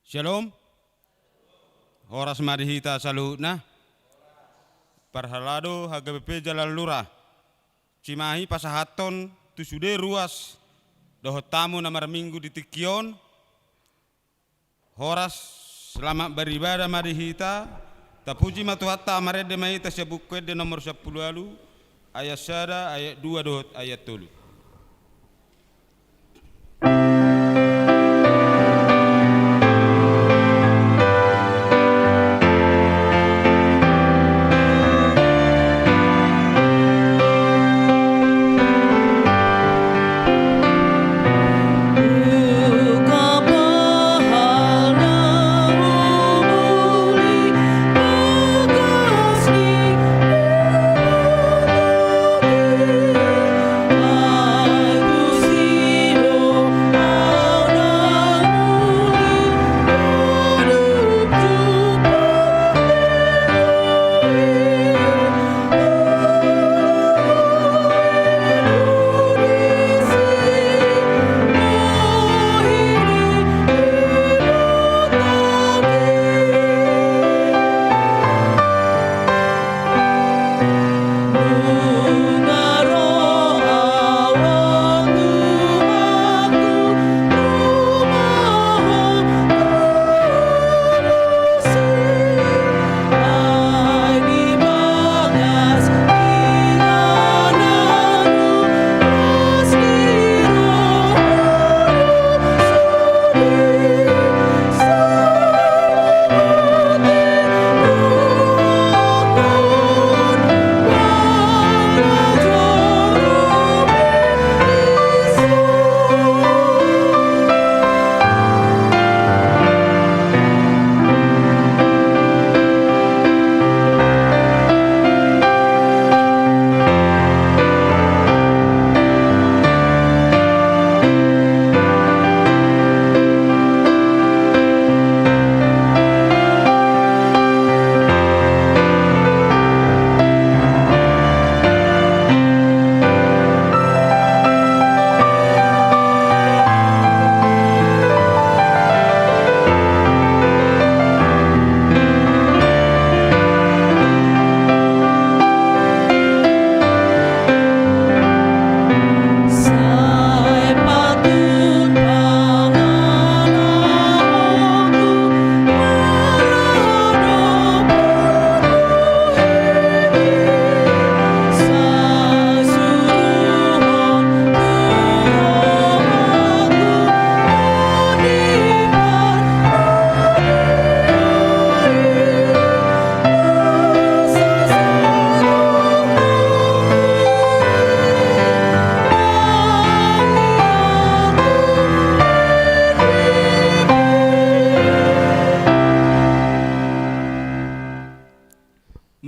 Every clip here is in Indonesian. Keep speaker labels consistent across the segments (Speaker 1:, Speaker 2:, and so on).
Speaker 1: Shalom. Horas marihita salutna. Parhalado HGBP Jalan Lurah. Cimahi pasahaton tusude ruas doho tamu namar minggu di Tikion. Horas selamat beribadah marihita. Tapuji matuhatta marede maita sebukwede nomor 10 alu. Ayat sada ayat 2 dohot ayat 3.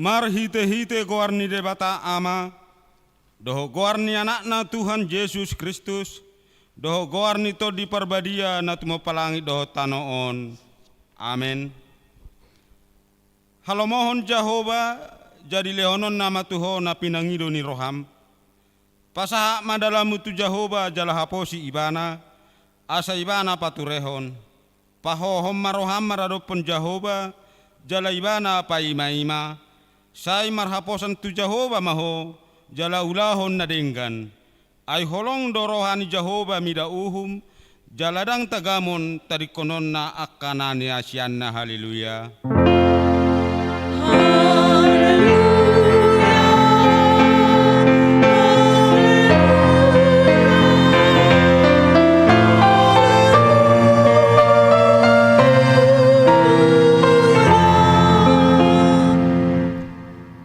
Speaker 1: Mar hite-hite goarni debata ama, doho goarni anakna Tuhan Yesus Kristus, doho goarni to di parbadia na tumapalangi doho tanoon. Amen. Halomohon Jehova jadi lehonon nama Tuho na pinangido ni roham. Pasaha madalamu tu Jehova jala haposi ibana, asa ibana paturehon. Pahohom maroham maradopon Jehova jala ibana pa ima-ima. Sai marhaposan tu Jehova maho jala ulahon nadenggan. Ay holong dorohani Jehova mida uhum jaladang tagamon tarikonon na akanani asyanna. Haleluya.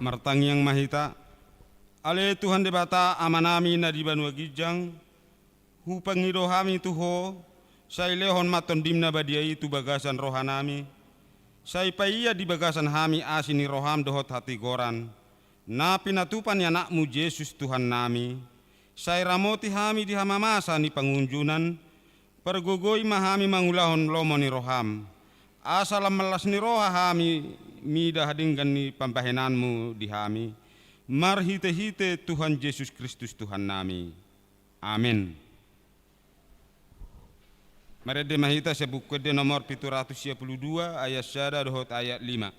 Speaker 1: Martang yang mahita, ale Tuhan debata amanami na di Banua Gijang, hupangido hami Tuho, say lehon maton dimna badia itu bagasan rohanami, say paiya di bagasan hami asini roham dohot hati goran, na pinatupan anakmu Yesus Tuhan nami, say ramoti hami di hamamasa ni pangunjunan, pergogoi mahami mangulahon lomo ni roham, asalam melas ni roha hami mida hadinggan ni pambahenanmu di hami. Marhite-hite Tuhan Yesus Kristus Tuhan nami. Amin. Marede mahita sebuku de nomor 722 ayat syada dohot ayat 5.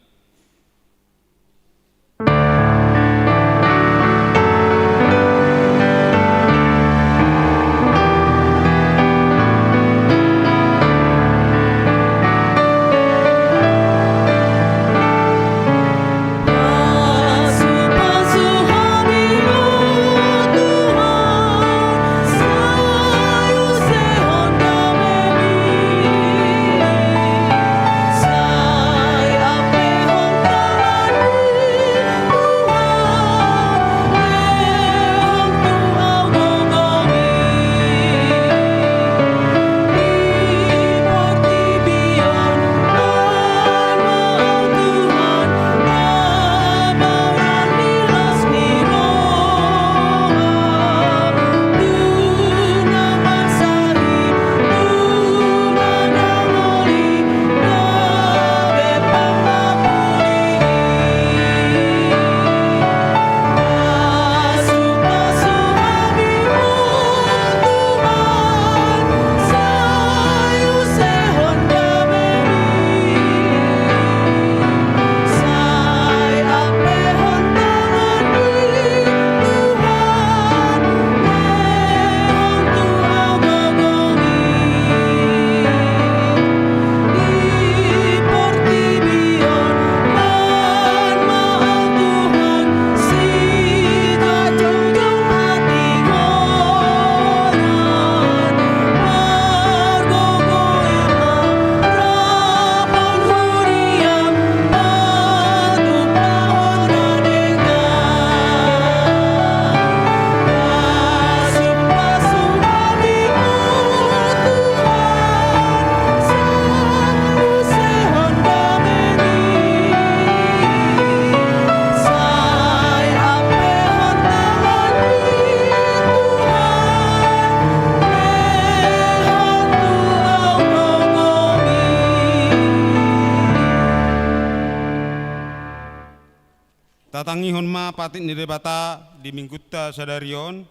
Speaker 1: Tatangi honma patit nirebata di minggutta sadarion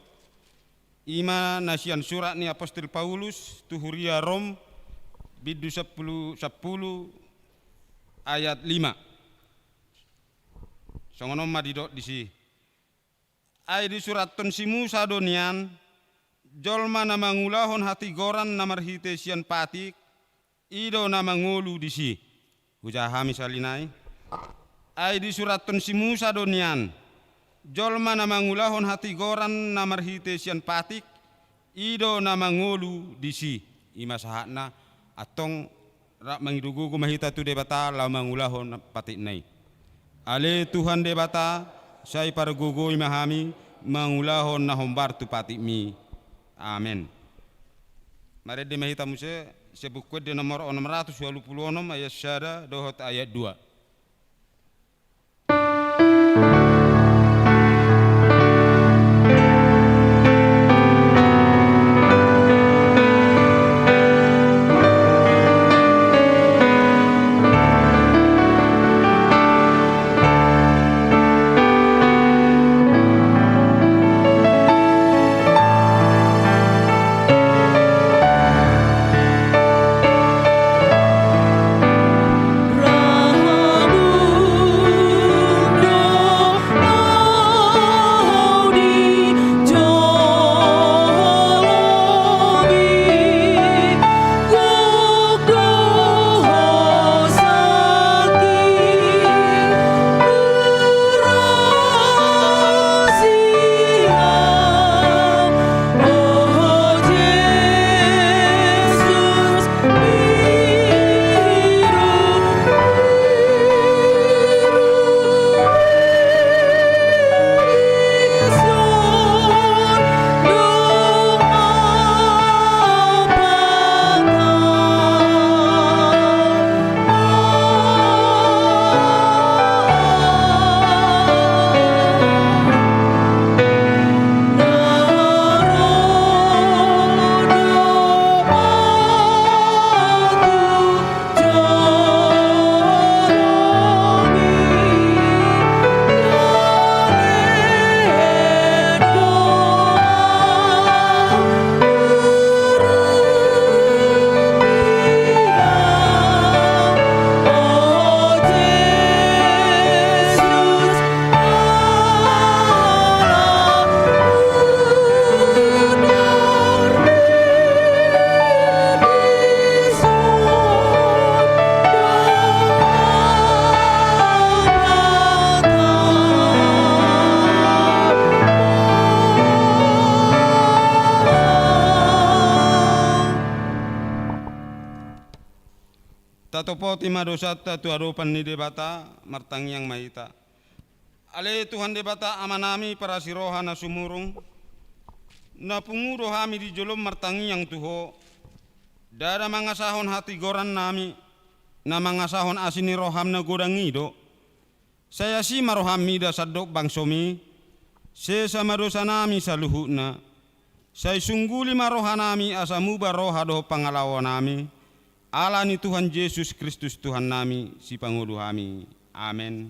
Speaker 1: ima nasian surat ni apostol Paulus tuhuria Rom bidu 10 ayat 5. Songonom madidok disi. Ai di surat ton simu sadonian jolma nama ngulahon hati goran namar hite sian patik ido nama ngolu disi. Ujaha misalinai. Ai di surat ton si Musa donian jolma nama ngulahon hati goran namar hite sian patik ido nama ngolu disi ima sahakna atong rak mangidugu mahita tu debata la mangulahon patik nai ale Tuhan debata sai para gugu imahami mangulahon na hombar tu patik mi amen. Mari de mahita muse sebukut de nomor 626 ayat syada dohot ayat 2.
Speaker 2: Rahmat
Speaker 1: tatopoti madosata tu aropan ni debata martang yang maita. Ale Tuhan debata amanami para siroha na sumurung na punguro hami di jolom martangi yang tuho dada mangasahon hati goran nami na mangasahon asini roham na godangido saya si maroham mida sadok bangsomi se sama dosa nami saluhuna saya sungguli marohanami asamu baroha do pangalawa nami ala ni Tuhan Yesus Kristus Tuhan nami si pangulu hami amen.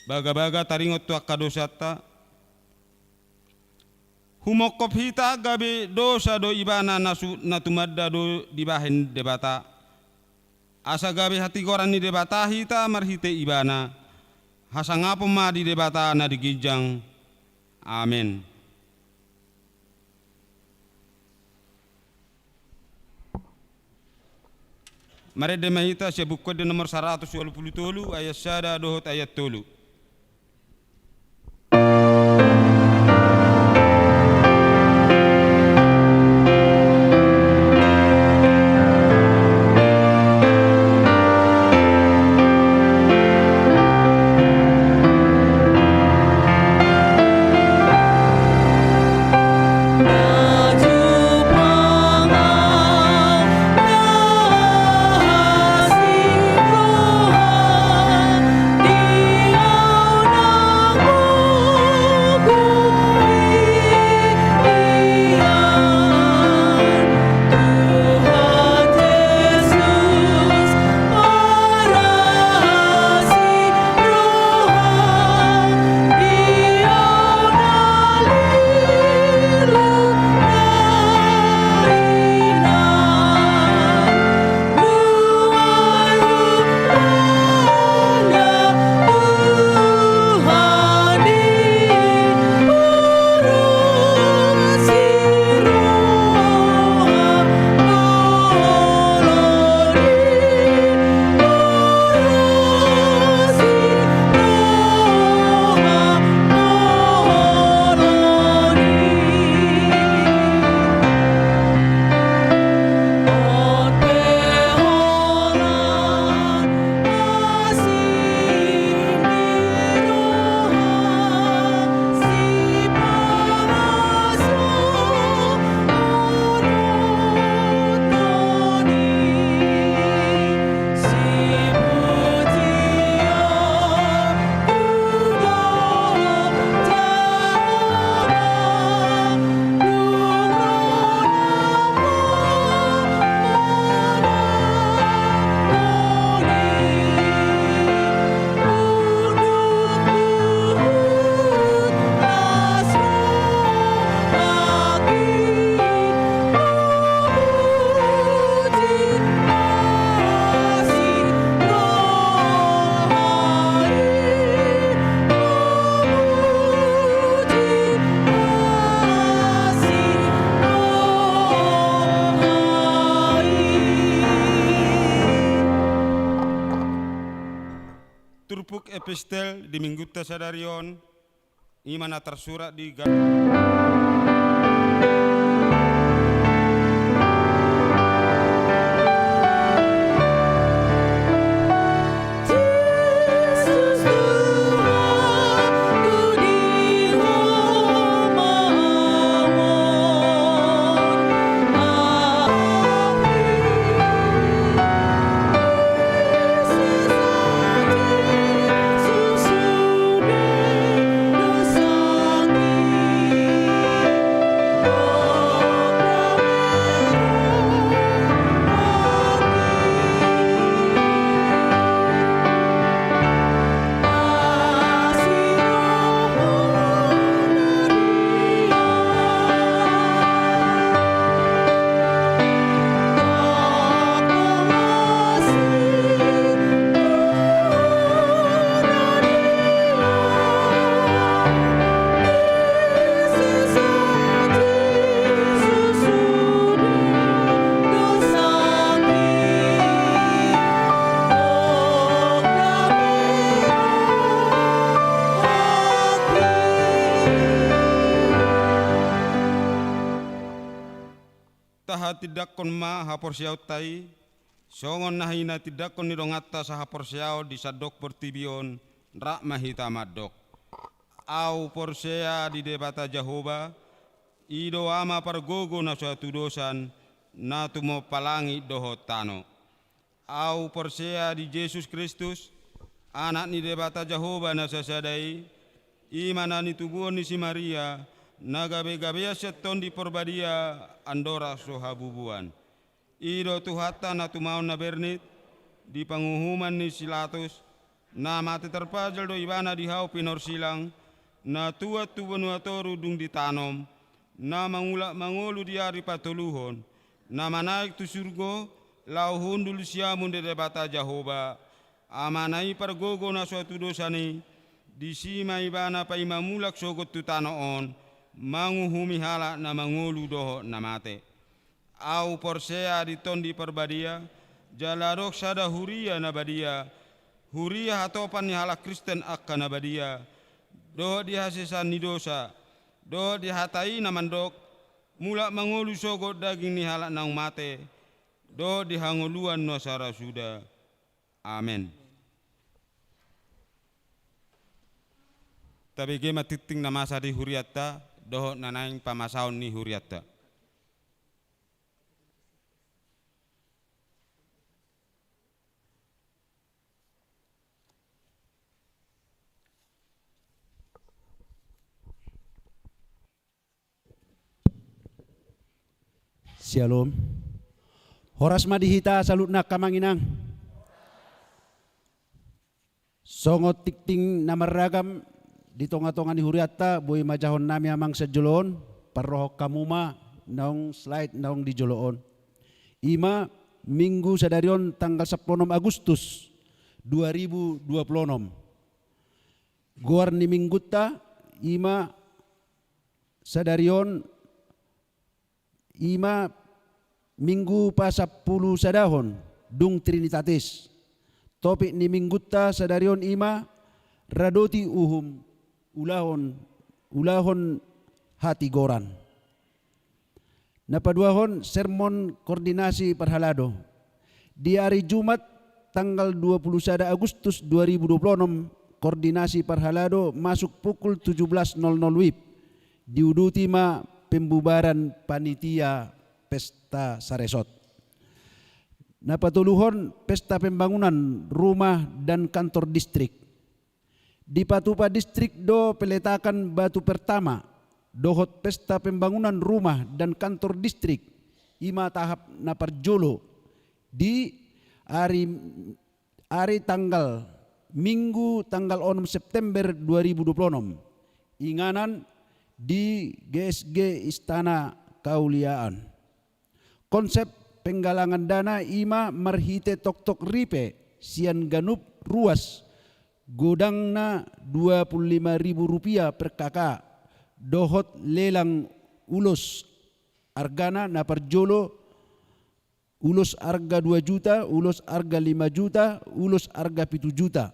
Speaker 1: Baga-baga taringot tuak kadosata humokop hita gabe dosa do ibana nasu natumadda do dibahen debata asa gabe hati goran ni debata hita marhite ibana hasangapo ma di debata na digijang amen. Mari demahita sebuk kode nomor 123 ayat sada dohot ayat 3. Turpuk epistel di minggu tasadarion imana tersurat di taha tidak konma hapor siautai Songon nahina tidak kon nidongatta saha porseao di sadok portibion rak mahita madok. Au porsea di debata Jehovah ido ama pargogo na suatu dosan na tumo palangi doho tano. Au porsea di Yesus Kristus anak ni debata Jehovah na sasadai imana ni tubuon ni si Maria na gabe-gabea seton di porbadia andora sohabubuan. Ido tuhata na tumaon na bernit di panguhuman ni Silatus na mati terpajal do ibana di hau pinor silang na tua benua toru dung ditanom na mangulak mangolu di hari patuluhon na manaik tu surgo lau hundul siamun de debata Jehovah amanai pargogo na suatu dosani di sima ibana pa imamulak sogot tu tanoon manguhumi hala na mangolu doho na mate. Au porsea di tondi perbadia jalarok sada huria na badia huria hatopan ni hala Kristen akka na badia doho dihasesan ni dosa doho dihatai na mandok mulak mangolu sogot daging ni hala nang mate doho dihangoluan no sara suda. Amen. Tapi gema titing na masa di huriatta doho nanaing pamasaon ni huriatta.
Speaker 2: Shalom. Horas madihita salutna kamanginang. Songot tikting namaragam di tonga-tonga ni huriatta boy majahon nami amang sejolon parrohok kamuma naung slide naung di joloon. Ima minggu sadarion tanggal 10 Agustus 2026. Goar ni minggutta ima sadarion ima minggu pa 10 sadahon dung Trinitatis. Topik ni minggutta sadarion ima radoti uhum ulahon hati goran. Napaduahon sermon koordinasi perhalado. Di hari Jumat tanggal 21 Agustus 2026 koordinasi perhalado masuk pukul 17.00 WIB diuduti ma pembubaran panitia pesta saresot. Napatuluhon pesta pembangunan rumah dan kantor distrik. Di Patupa distrik do peletakan batu pertama dohot pesta pembangunan rumah dan kantor distrik ima tahap naparjolo di hari tanggal Minggu tanggal 6 September 2026 inganan di GSG Istana Kauliaan. Konsep penggalangan dana ima marhite tok-tok ripe sian ganup ruas godangna Rp25.000 per kakak dohot lelang ulos argana naparjolo ulos arga 2 juta, ulos arga 5 juta, ulos arga 7 juta.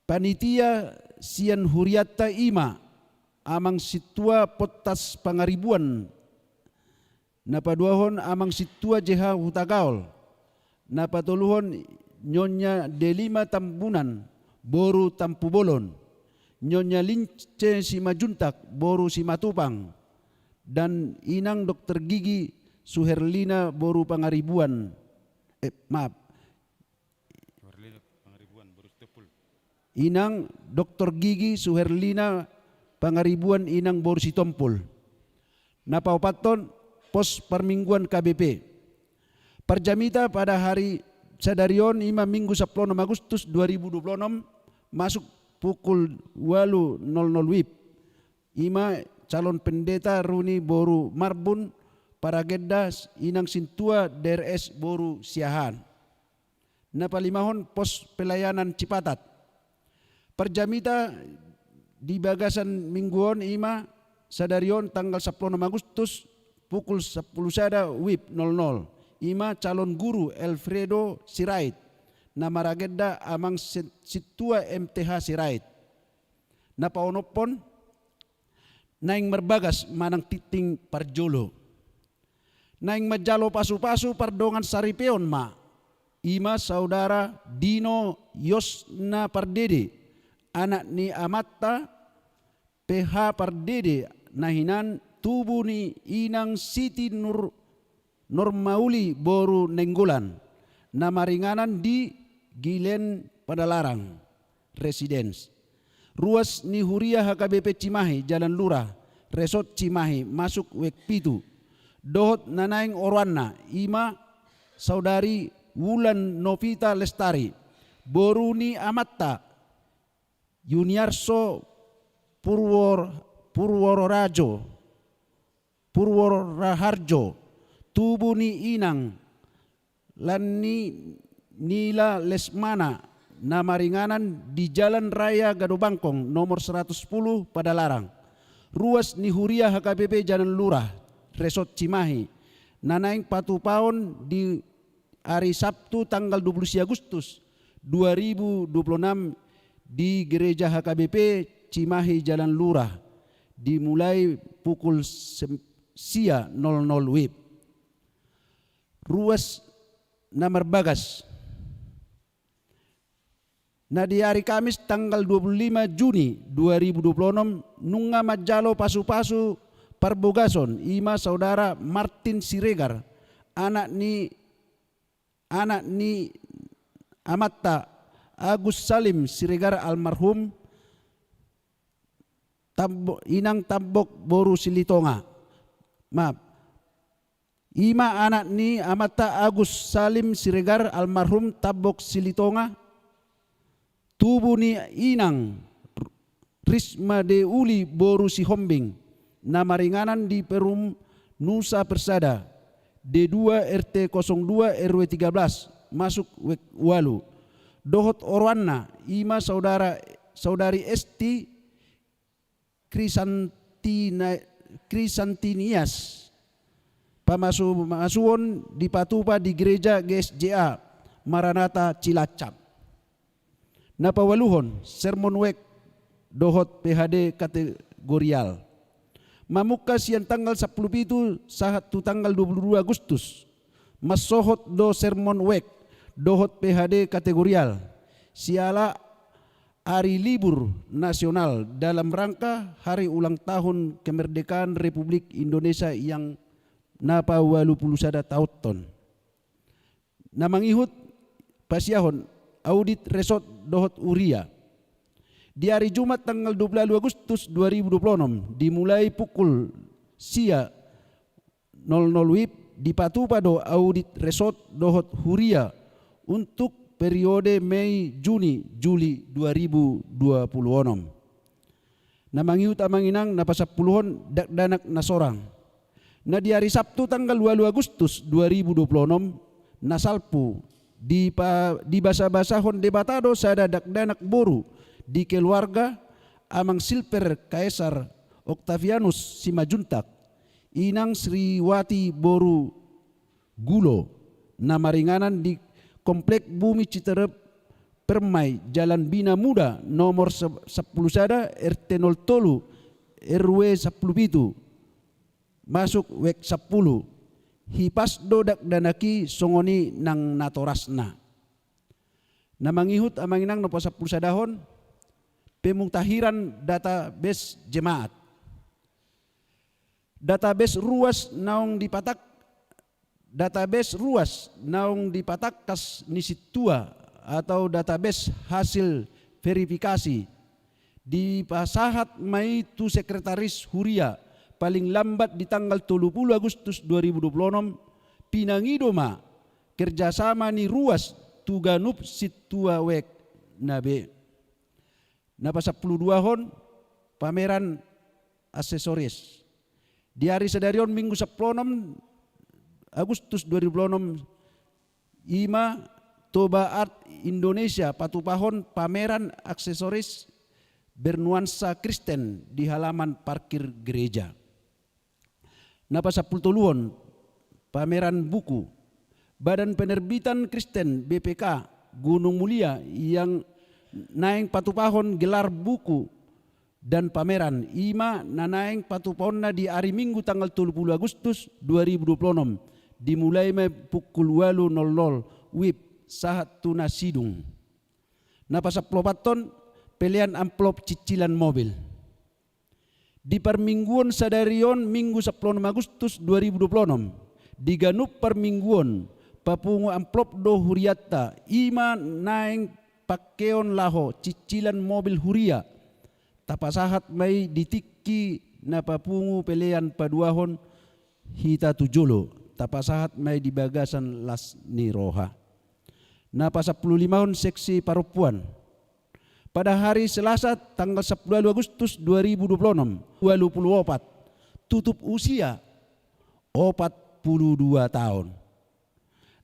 Speaker 2: Panitia sian huriatta ima amang situa potas pangaribuan napaduahon amang situa jeha hutagaol napatuluhon nyonya delima tambunan boru tampubolon nyonya lince si majuntak boru si matupang dan inang dokter gigi Suherlina boru pangaribuan inang dokter gigi Suherlina pangaribuan inang boru si tompul. Napaupaton pos permingguan KBP. Perjamita pada hari sadarion ima minggu 10 Agustus 2026 masuk pukul 8.00 WIB. Ima calon pendeta Runi boru Marbun para geddas inang sintua DRS boru Siahan. Napalimahon pos pelayanan Cipatat. Perjamita di bagasan mingguon ima sadarion tanggal 10 Agustus pukul 10 sada WIB 00 ima calon guru Alfredo Sirait namaragedda amang situa MTH Sirait napaonopon naing merbagas manang titing parjolo naing majalo pasu-pasu pardongan saripeon ma. Ima saudara Dino Yosna Pardede, anak ni Amatta PH Pardede, nahinan tubuh ni Inang Siti Nurmauli Boru Nenggolan, nama ringanan di Gilen Padalarang Residence. Ruas ni Huria HKBP Cimahi, Jalan Lurah, Resort Cimahi, masuk wek pitu. Dohot nanaing orwana, ima saudari Wulan Novita Lestari, Boruni Amatta, Yuniarso Purworaharjo, Tubuni Inang, Lani Nila Lesmana, nama ringanan di Jalan Raya Gadobangkong, nomor 110 Padalarang. Ruas ni Huria HKBP Jalan Lurah, Resort Cimahi, nanaing patupaon di hari Sabtu tanggal 20 Agustus 2026 di Gereja HKBP Cimahi Jalan Lurah, dimulai pukul 00 WIB. Ruas Namar Bagas. Nah di hari Kamis tanggal 25 Juni 2026 nunga majalo pasu-pasu Parbogason, ima saudara Martin Siregar, anak ni Amatta Agus Salim Siregar almarhum, Inang Tambok Boru Silitonga. Maaf. Ima anak ni Amatta Agus Salim Siregar almarhum Tambok Silitonga. Tubuh ni Inang Risma Deuli Boru Sihombing, nama ringanan di Perum Nusa Persada, D2 RT 02 RW 13, masuk Walu. Dohot orwana, ima saudari Esti Krisantinias, pamasuon di Patupa di Gereja GSJA Maranatha Cilacap. Napawaluhon, sermon wek dohot PHD kategorial. Mamukas yang tanggal 10 itu saat tu tanggal 22 Agustus. Masohot do sermon wek dohot PHD kategorial. Siala hari libur nasional dalam rangka hari ulang tahun kemerdekaan Republik Indonesia yang napa 81 tahun. Namangihut pasiahon audit resort dohot Uria. Di hari Jumat tanggal 22 Agustus 2026 dimulai pukul 00 WIB di Patupado audit resort dohot Huria untuk periode Mei Juni Juli 2026. Namangiut amanginang napasapuluhon dakdanak nasorang. Na di hari Sabtu tanggal 22 Agustus 2026 nasalpu di basa-basahon debatado sada dakdanak boru di keluarga amang Silper Kaisar Octavianus Simajuntak, Inang Sriwati Boru Gulo, nama ringanan di Komplek Bumi Citerep Permai, Jalan Bina Muda, nomor 10 sada RT 03 RW 17, masuk wek 10. Hipas dodak danaki songoni nang natorasna. Namangihut amanginang nopo 10 sadahon pemutahiran database jemaat. Database ruas naung dipatakkas nisitua atau database hasil verifikasi di pasahat mai tu sekretaris Huria paling lambat di tanggal 30 Agustus 2026 pinangidoma kerjasama ni ruas tuganup situa wek nabe. Napa 12 hon pameran aksesoris. Di hari sedarion minggu 10 Agustus 2026 ima Toba Art Indonesia patupahon pameran aksesoris bernuansa Kristen di halaman parkir gereja. Napa 10 hon pameran buku. Badan Penerbitan Kristen BPK Gunung Mulia yang naing patupahon gelar buku dan pameran ima nanaing patupahonna di hari Minggu tanggal 30 Agustus 2026 dimulai may pukul 8.00 wib sahat tuna sidung. Napasaplopaton pilihan amplop cicilan mobil. Di permingguan sadarion Minggu 10 Agustus 2026 diganup permingguan papungu amplop do huriatta ima naeng pakeon laho cicilan mobil huria tapasahat may ditikki na papungu pilihan paduahon hita tujolo tapasahat may dibagasan las ni roha. Napa 15 seksi parupuan pada hari Selasa tanggal 10 Agustus 2026 24 tutup usia 42 tahun.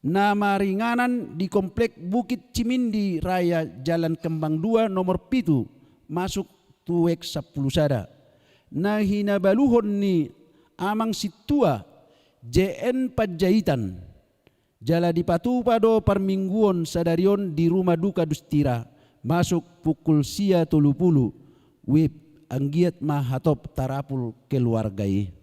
Speaker 2: Nama ringanan di Komplek Bukit Cimindi Raya Jalan Kembang 2 nomor 7 masuk tuwek 10 sada. Na hinabaluhon ni amang situa JN Panjaitan jala di patupado permingguan sadarion di rumah duka Dustira masuk pukul sia 30 wib anggiat mahatop tarapul keluargai.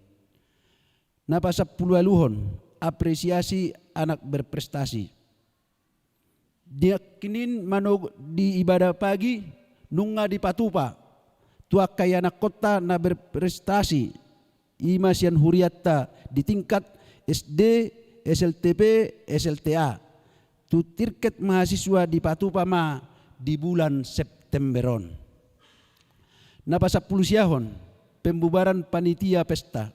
Speaker 2: Napa 10 aluhon apresiasi anak berprestasi. Diakinin manog di ibadah pagi nunga di patupa tuak kaya anak kota na berprestasi ima sian huriatta di tingkat SD, SLTP, SLTA. Tu tirket mahasiswa di patupa ma di bulan Septemberon. Napa 10 siahon pembubaran panitia pesta.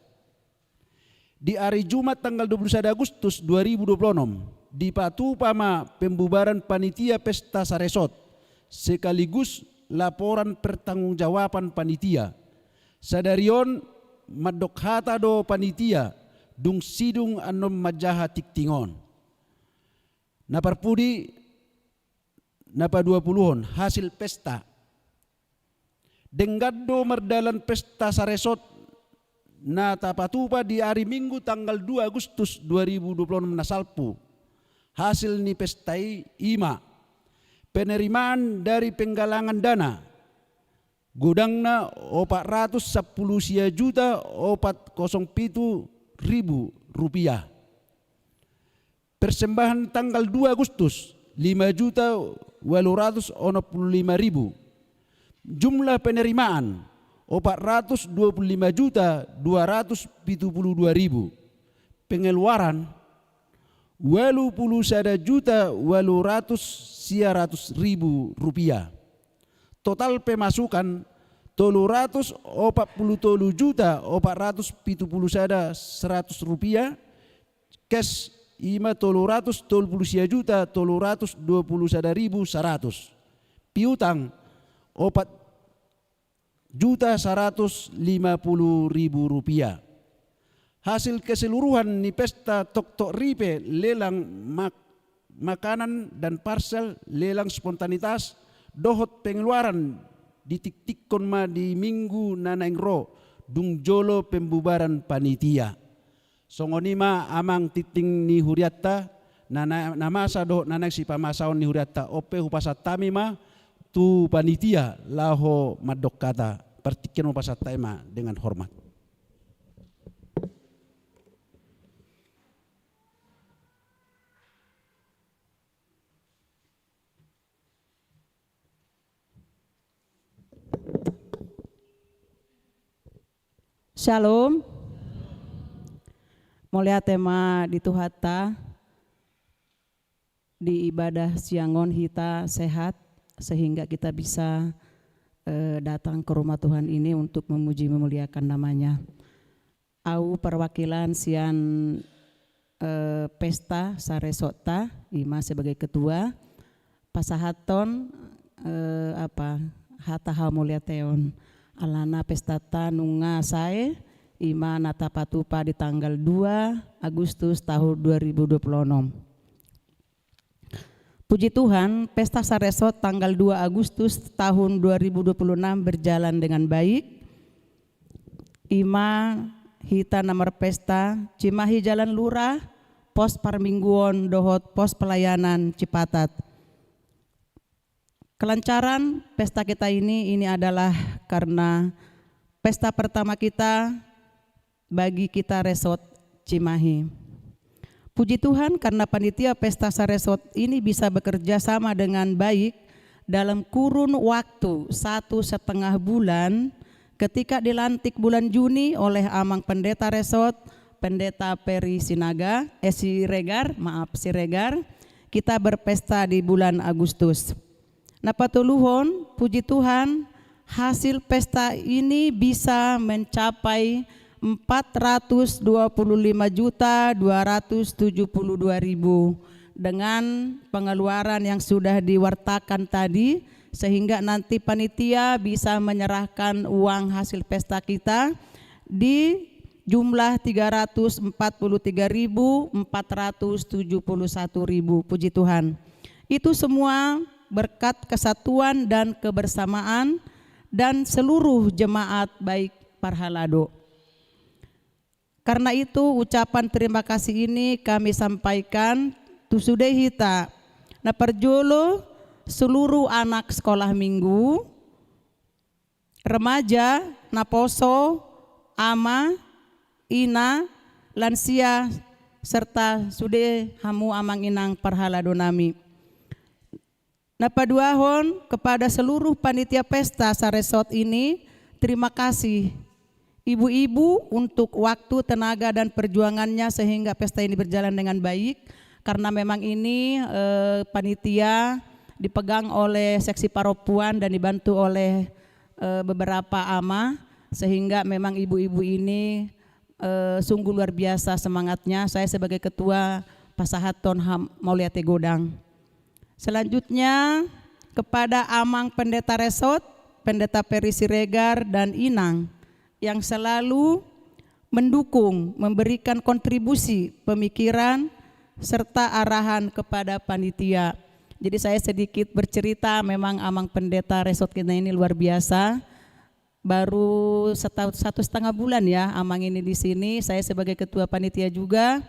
Speaker 2: Di hari Jumat tanggal 21 Agustus 2026 di Patupama pembubaran panitia pesta saresot sekaligus laporan pertanggungjawaban panitia. Sadarion madok hata do panitia dung sidung anom majaha tiktingon. Naparpudi napa 20-on hasil pesta. Denggado merdalan pesta saresot na tapatupa di hari Minggu tanggal 2 Agustus 2026 nasalpu. Hasil ni pestai ima penerimaan dari penggalangan dana gudangna 410 juta 407 ribu rupiah. Persembahan tanggal 2 Agustus 5 juta 865 ribu. Jumlah penerimaan 425 juta 272 ribu. Pengeluaran 81 juta 800 ribu rupiah. Total pemasukan 347 juta 471 rupiah. Cash ima 330 juta 321 ribu 100. Piutang 4 juta 150 ribu rupiah. Hasil keseluruhan ni pesta Tok Ripe lelang makanan dan parcel lelang spontanitas dohot pengeluaran ditik-tikkon ma di minggu nanaingro dung jolo pembubaran panitia. Songonima amang titing ni huriatta namasa dohot nanang si pamasaon ni huriatta ope hupasat tamima tu panitia laho madok kata partikin mo pasat tema dengan hormat.
Speaker 3: Shalom. Mulia tema di Tuhata di ibadah siangon hita sehat sehingga kita bisa datang ke rumah Tuhan ini untuk memuji memuliakan namanya. Au perwakilan sian pesta saresota ima sebagai ketua pasahaton hata mulia teon alana pestata nunga sae ima natapatupa di tanggal 2 Agustus tahun 2026. Puji Tuhan, pesta saresot tanggal 2 Agustus tahun 2026 berjalan dengan baik. Ima hita nomor pesta Cimahi Jalan Lurah, pos Parmingguon dohot pos pelayanan Cipatat. Kelancaran pesta kita ini adalah karena pesta pertama kita bagi kita resort Cimahi. Puji Tuhan karena panitia Pesta Saresot ini bisa bekerja sama dengan baik dalam kurun waktu 1,5 bulan ketika dilantik bulan Juni oleh Amang Pendeta Resot, Pendeta Peri Siregar, kita berpesta di bulan Agustus. Nah patuluhon, puji Tuhan, hasil pesta ini bisa mencapai 425.272.000 dengan pengeluaran yang sudah diwartakan tadi, sehingga nanti panitia bisa menyerahkan uang hasil pesta kita di jumlah 343.471.000. Puji Tuhan. Itu semua berkat kesatuan dan kebersamaan dan seluruh jemaat baik Parhalado. Karena itu ucapan terima kasih ini kami sampaikan tusude hita na perjolo seluruh anak sekolah minggu, remaja, naposo, ama, ina, lansia, serta sude hamu amang inang Parhalado nami. Napaduahon kepada seluruh panitia pesta Saresot ini, terima kasih ibu-ibu untuk waktu, tenaga dan perjuangannya sehingga pesta ini berjalan dengan baik, karena memang ini panitia dipegang oleh seksi paropuan dan dibantu oleh beberapa ama, sehingga memang ibu-ibu ini sungguh luar biasa semangatnya. Saya sebagai ketua Pasahaton Mauliate Godang. Selanjutnya kepada Amang Pendeta Resot, Pendeta Peri Siregar dan Inang yang selalu mendukung, memberikan kontribusi pemikiran serta arahan kepada panitia. Jadi saya sedikit bercerita, memang Amang Pendeta Resot kita ini luar biasa. Baru 1,5 bulan ya Amang ini di sini. Saya sebagai ketua panitia juga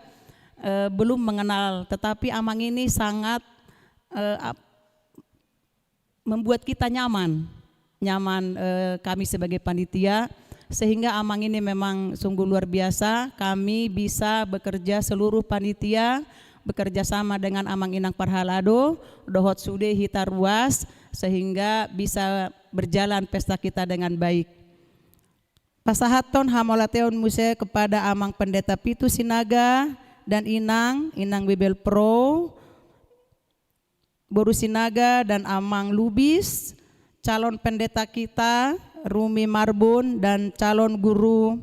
Speaker 3: belum mengenal, tetapi Amang ini sangat membuat kita nyaman kami sebagai panitia, sehingga Amang ini memang sungguh luar biasa. Kami bisa bekerja seluruh panitia bekerja sama dengan Amang Inang Parhalado, dohot sude hita ruas, sehingga bisa berjalan pesta kita dengan baik. Pasahaton hamolateon muse kepada Amang Pendeta Pitu Sinaga dan Inang Bibel Pro, Boru Sinaga dan Amang Lubis, calon pendeta kita Rumi Marbun dan calon guru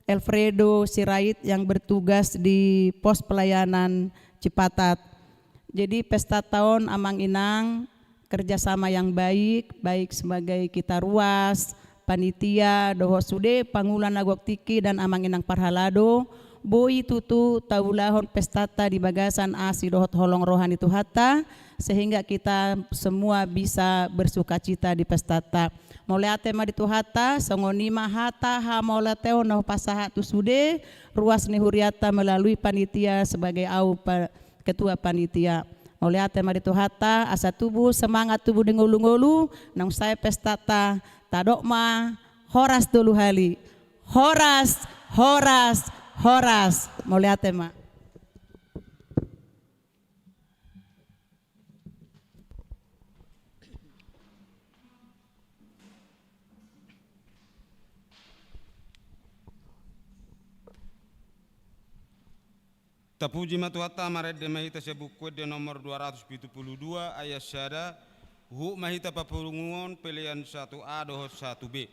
Speaker 3: Alfredo Sirait yang bertugas di pos pelayanan Cipatat. Jadi pesta tahun Amang Inang kerjasama yang baik sebagai kita ruas, panitia, doho sude, pangulan agok tiki dan Amang Inang Parhalado, boi tutu taulahon pestata di bagasan asi dohot holong rohani tuhata, sehingga kita semua bisa bersuka cita di pestata. Moleate ma di tuhata, songonima hata ha molateo noh pasaha tu sude, ruas ni huriata melalui panitia sebagai ketua panitia. Moleate ma di tuhata, asa tubuh semangat tubuh dengolu-ngolu, nang saya pestata, tadokma, horas dulu hali, horas, moleate ma.
Speaker 1: Tapuji matuhata maret de mahita sebukwe de nomor 272 ayat syada hu mahita papurunguon pilihan 1A dohot 1B.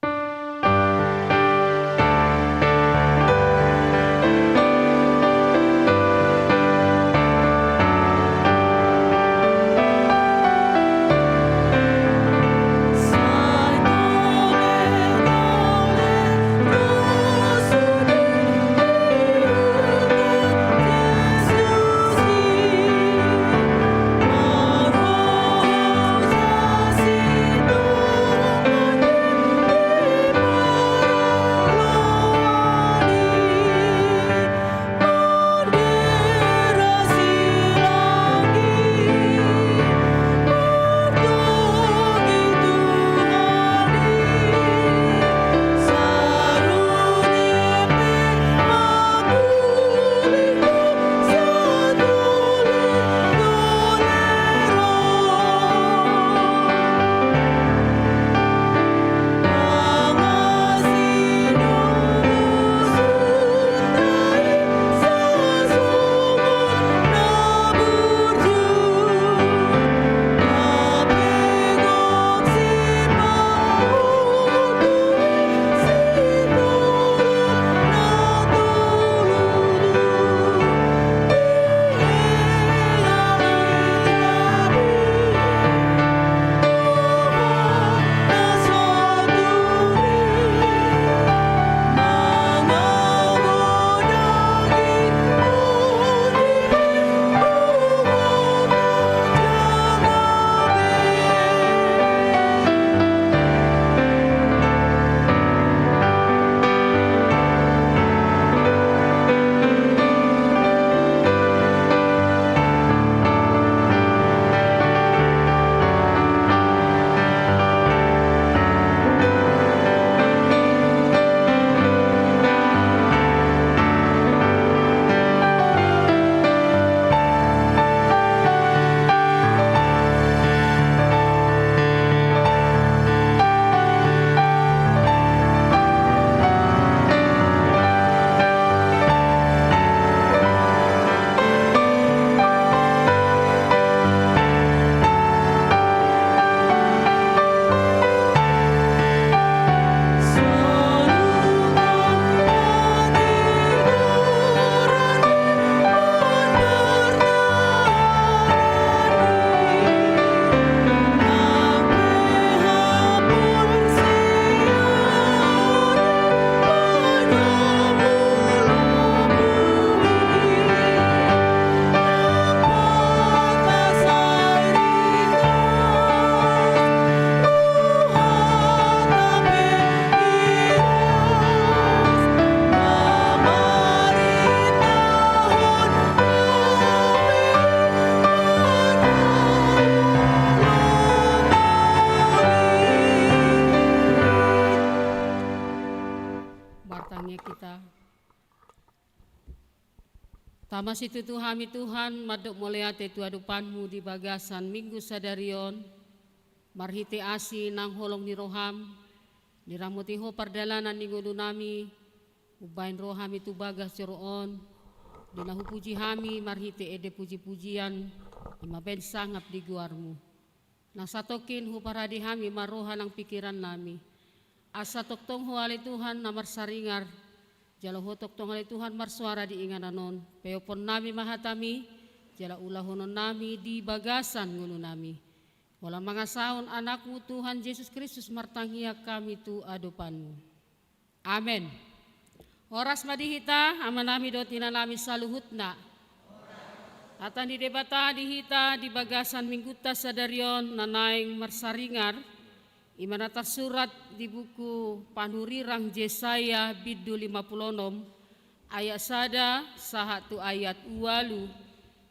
Speaker 4: Oh Lama situ Tuhami Tuhan madok moleate tu adupanmu di bagasan minggu sadarion marhite asi nang holong ni roham niramutiho pardalanan ni ngudu nami ubain roham itu bagas ceroon dinahu puji hami marhite ede puji-pujian imaben sangap di guarmu nasatokin hu paradi hami maroha nang pikiran nami asa toktong hu ali Tuhan namar saringar jala hotok tong hali Tuhan marsuara di ingananon peopon nami mahatami jala ulahonon nami di bagasan ngunu nami wala mga saon anakmu Tuhan Yesus Kristus martanghia kami tu adopanmu. Amen. Oras madihita amanami dotina nami saluhutna atan di debata dihita di bagasan mingguta sadarion nanaing marsaringar imana tersurat di buku Panurirang Jesaya bidu 56 ayat sada sahatu ayat ualu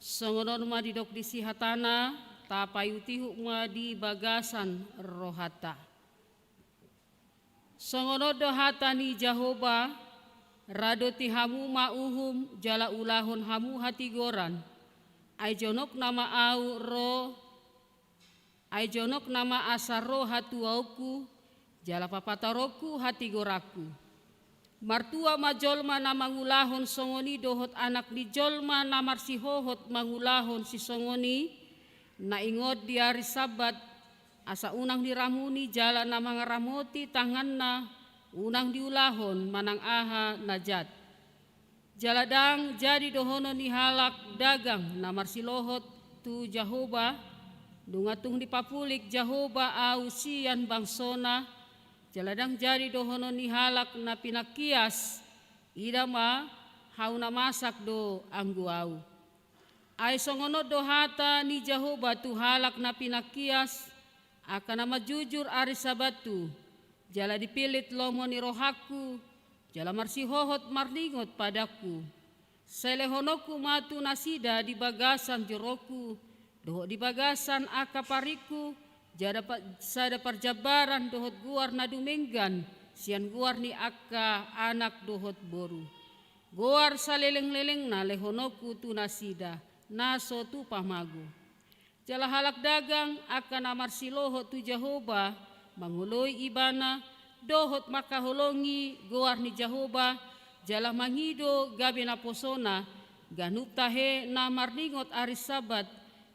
Speaker 4: songonon ma didok disihatana tapayutihu ma di bagasan rohata songono dohata ni Jahoba radoti hamu mauhum jala ulahon hamu hati goran ay jonok nama au ro ay jonok nama asaro hatuauku jala papataroku hati goraku martua majolma na mangulahon songoni dohot anak ni jolma na marsihohot mangulahon si songoni na ingod di hari sabat asa unang diramuni jala na mangaramoti tanganna unang diulahon manang aha najat jaladang jadi dohono ni halak dagang na marsilohot tu Jahoba dungatung di papulik Jahoba au sian bangsona jaladang jari dohono ni halak na pinakias idama hauna masak do anggu au ay songono dohata ni Jahoba tu halak na pinakias akan nama jujur ari sabatu jala dipilit lomo ni rohaku jala marsihohot marningot padaku selehonoku matu nasida di bagasan jeroku dohot di bagasan akapariku sada parjabaran dohot guar na dumenggan sian guar ni akka anak dohot boru guar saleleng-leleng na lehonoku tu nasida naso tu pamagu jala halak dagang akan amar silohot tu Jahoba manguloi ibana dohot makaholongi guar ni Jahoba jala mangido gabe na posona ganuk tahe na marningot ari sabat